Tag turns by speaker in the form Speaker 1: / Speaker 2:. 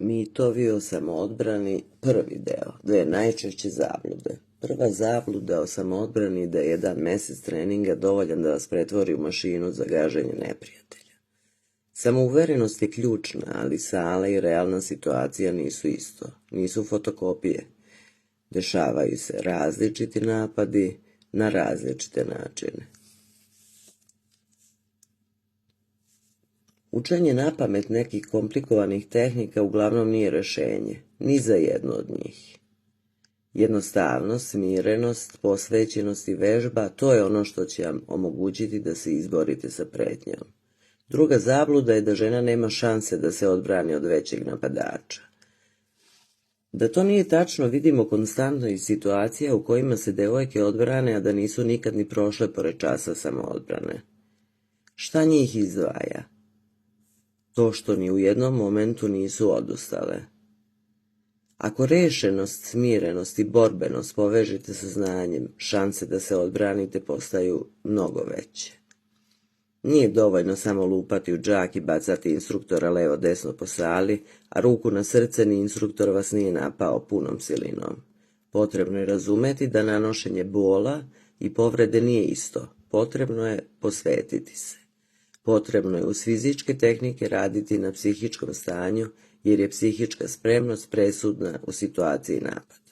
Speaker 1: Mitovi o samoodbrani, prvi deo, dve najčešće zablude. Prva zabluda o samoodbrani da je jedan mesec treninga dovoljan da vas pretvori u mašinu za gaženje neprijatelja. Samouverenost je ključna, ali sala i realna situacija nisu isto, nisu fotokopije. Dešavaju se različiti napadi na različite načine. Učenje napamet nekih komplikovanih tehnika uglavnom nije rešenje, ni za jednu od njih. Jednostavnost, smirenost, posvećenost i vežba, to je ono što će vam omogućiti da se izborite sa pretnjom. Druga zabluda je da žena nema šanse da se odbrani od većeg napadača. Da to nije tačno vidimo konstantno iz situacija u kojima se devojke odbrane, a da nisu nikad ni prošle pored časa samoodbrane. Šta njih izdvaja? To što ni u jednom momentu nisu odustale. Ako rešenost, smirenost i borbenost povežete sa znanjem, šanse da se odbranite postaju mnogo veće. Nije dovoljno samo lupati u džak i bacati instruktora levo-desno po sali, a ruku na srce ni instruktor vas nije napao punom silinom. Potrebno je razumeti da nanošenje bola i povrede nije isto, potrebno je posvetiti se. Potrebno je uz fizičke tehnike raditi na psihičkom stanju, jer je psihička spremnost presudna u situaciji napada.